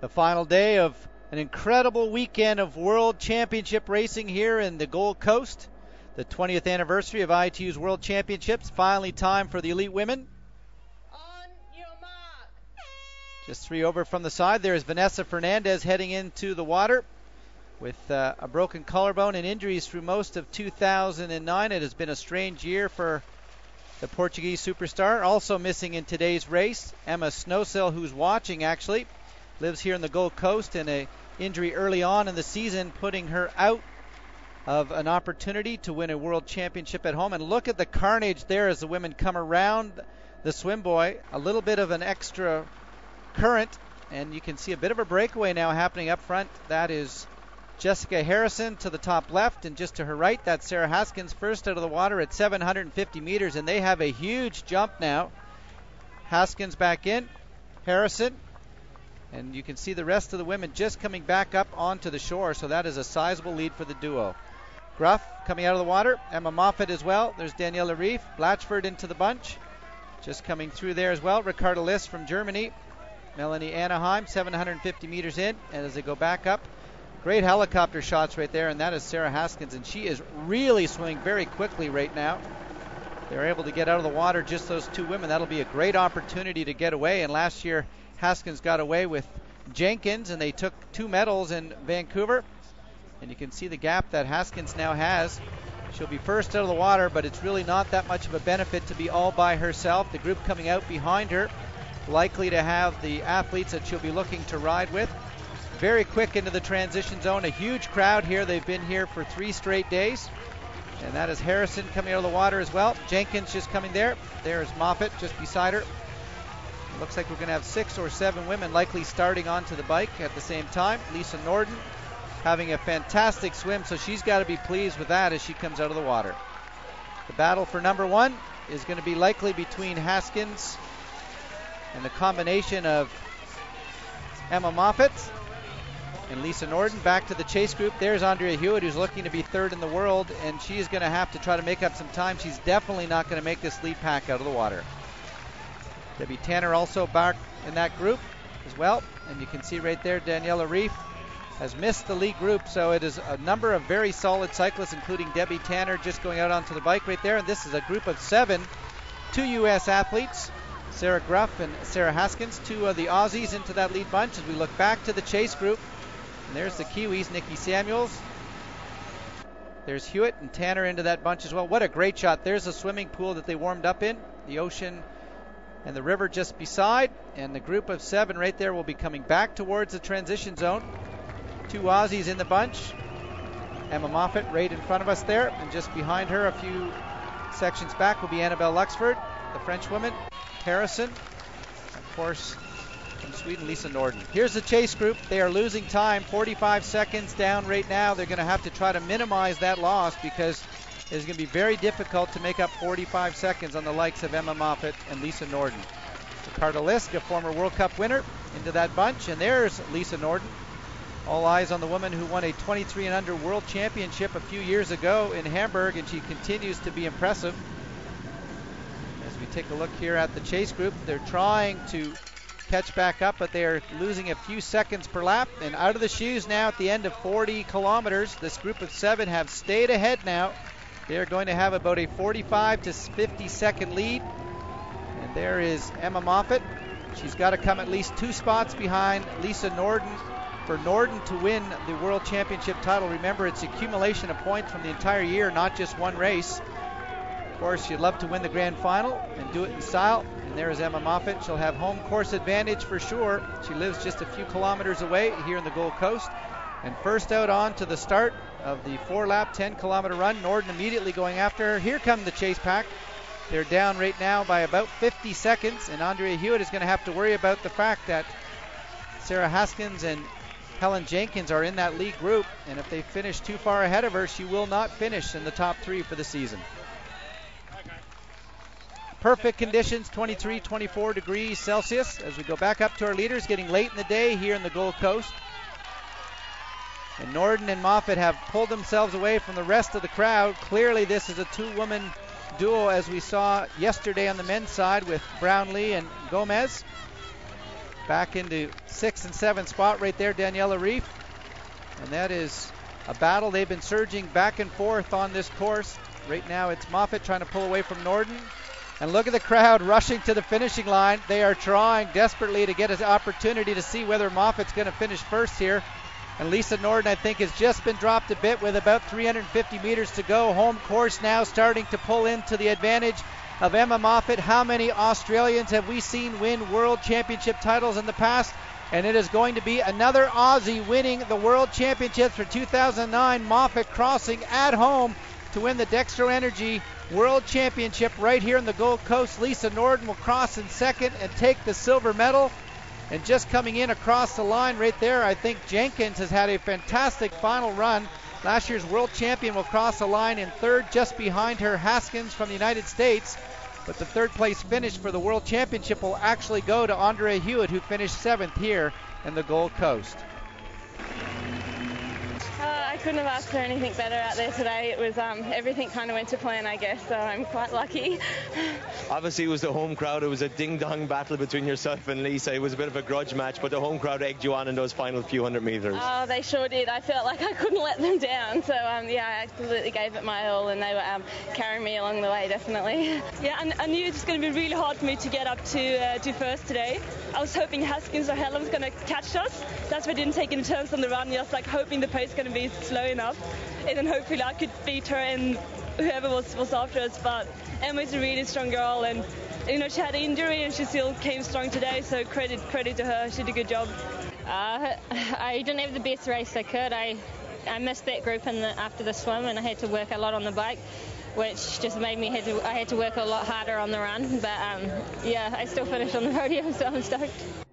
The final day of an incredible weekend of World Championship racing here in the Gold Coast. The 20th anniversary of ITU's World Championships. Finally time for the elite women. On your mark. Just 3 over from the side. There's Vanessa Fernandez heading into the water with a broken collarbone and injuries through most of 2009. It has been a strange year for the Portuguese superstar. Also missing in today's race, Emma Snowsill, who's watching actually. Lives here in the Gold Coast, and an injury early on in the season putting her out of an opportunity to win a world championship at home. And look at the carnage there as the women come around the swim buoy. A little bit of an extra current, and you can see a bit of a breakaway now happening up front. That is Jessica Harrison to the top left, and just to her right, that's Sarah Haskins, first out of the water at 750 meters, and they have a huge jump now. Haskins back in, Harrison, and you can see the rest of the women just coming back up onto the shore, so that is a sizable lead for the duo. Gruff coming out of the water, Emma Moffatt as well. There's Daniela Reif, Blatchford into the bunch, just coming through there as well. Ricarda List from Germany, Melanie Anaheim, 750 meters in, and as they go back up, great helicopter shots right there, and that is Sarah Haskins, and she is really swimming very quickly right now. They're able to get out of the water, just those two women. That'll be a great opportunity to get away, and last year Haskins got away with Jenkins, and they took 2 medals in Vancouver. And you can see the gap that Haskins now has. She'll be first out of the water, but it's really not that much of a benefit to be all by herself. The group coming out behind her, likely to have the athletes that she'll be looking to ride with. Very quick into the transition zone. A huge crowd here. They've been here for 3 straight days. And that is Harrison coming out of the water as well. Jenkins just coming there. There's Moffatt just beside her. Looks like we're going to have 6 or 7 women likely starting onto the bike at the same time. Lisa Norden having a fantastic swim, so she's got to be pleased with that as she comes out of the water. The battle for number 1 is going to be likely between Haskins and the combination of Emma Moffatt and Lisa Norden. Back to the chase group. There's Andrea Hewitt, who's looking to be 3rd in the world, and she's going to have to try to make up some time. She's definitely not going to make this lead pack out of the water. Debbie Tanner also back in that group as well. And you can see right there, Daniela Reif has missed the lead group. So it is a number of very solid cyclists, including Debbie Tanner just going out onto the bike right there. And this is a group of 7, 2 U.S. athletes, Sarah Gruff and Sarah Haskins, 2 of the Aussies into that lead bunch. As we look back to the chase group, and there's the Kiwis, Nikki Samuels. There's Hewitt and Tanner into that bunch as well. What a great shot. There's a swimming pool that they warmed up in, the ocean and the river just beside, and the group of 7 right there will be coming back towards the transition zone. 2 Aussies in the bunch. Emma Moffatt right in front of us there, and just behind her a few sections back will be Annabelle Luxford, the French woman. Harrison, of course, from Sweden, Lisa Norden. Here's the chase group. They are losing time, 45 seconds down right now. They're going to have to try to minimize that loss because it's going to be very difficult to make up 45 seconds on the likes of Emma Moffatt and Lisa Norden. Ricarda List, a former World Cup winner, into that bunch, and there's Lisa Norden. All eyes on the woman who won a 23 and under World Championship a few years ago in Hamburg, and she continues to be impressive. As we take a look here at the chase group, they're trying to catch back up, but they are losing a few seconds per lap. And out of the shoes now at the end of 40 kilometers, this group of 7 have stayed ahead now. They're going to have about a 45 to 50 second lead. And there is Emma Moffatt. She's got to come at least 2 spots behind Lisa Norden for Norden to win the World Championship title. Remember, it's accumulation of points from the entire year, not just one race. Of course, you'd love to win the grand final and do it in style. And there is Emma Moffatt. She'll have home course advantage for sure. She lives just a few kilometers away here in the Gold Coast. And first out on to the start of the 4-lap, 10-kilometer run. Norden immediately going after her. Here come the chase pack. They're down right now by about 50 seconds, and Andrea Hewitt is going to have to worry about the fact that Sarah Haskins and Helen Jenkins are in that lead group, and if they finish too far ahead of her, she will not finish in the top 3 for the season. Perfect conditions, 23, 24 degrees Celsius. As we go back up to our leaders, getting late in the day here in the Gold Coast. And Norden and Moffatt have pulled themselves away from the rest of the crowd. Clearly this is a 2-woman duo, as we saw yesterday on the men's side with Brownlee and Gomez. back into 6th and 7th spot right there, Daniela Reef. And that is a battle. They've been surging back and forth on this course. Right now it's Moffatt trying to pull away from Norden. And look at the crowd rushing to the finishing line. They are trying desperately to get an opportunity to see whether Moffatt's going to finish first here. And Lisa Norden, I think, has just been dropped a bit with about 350 meters to go. Home course now starting to pull into the advantage of Emma Moffatt. How many Australians have we seen win World Championship titles in the past? And it is going to be another Aussie winning the World Championships for 2009. Moffatt crossing at home to win the Dextro Energy World Championship right here in the Gold Coast. Lisa Norden will cross in second and take the silver medal. And just coming in across the line right there, I think Jenkins has had a fantastic final run. Last year's world champion will cross the line in third, just behind her, Haskins from the United States. But the third place finish for the World Championship will actually go to Andrea Hewitt, who finished 7th here in the Gold Coast. I couldn't have asked for anything better out there today. It was everything kind of went to plan, I guess, so I'm quite lucky. Obviously it was the home crowd. It was a ding-dong battle between yourself and Lisa. It was a bit of a grudge match, but the home crowd egged you on in those final few hundred meters. Oh, they sure did. I felt like I couldn't let them down, so yeah, I absolutely gave it my all, and they were carrying me along the way, definitely. Yeah, and I knew it was going to be really hard for me to get up to first today. I was hoping Haskins or Helen was going to catch us. That's why I didn't take any turns on the run. Just like hoping the pace was going to be slow enough, and then hopefully I could beat her and whoever was after us. But Emma's a really strong girl, and you know, she had an injury and she still came strong today, so credit to her. She did a good job. I didn't have the best race I could. I missed that group after the swim, and I had to work a lot on the bike, which just made me I had to work a lot harder on the run. But yeah, I still finished on the podium, so I'm stoked.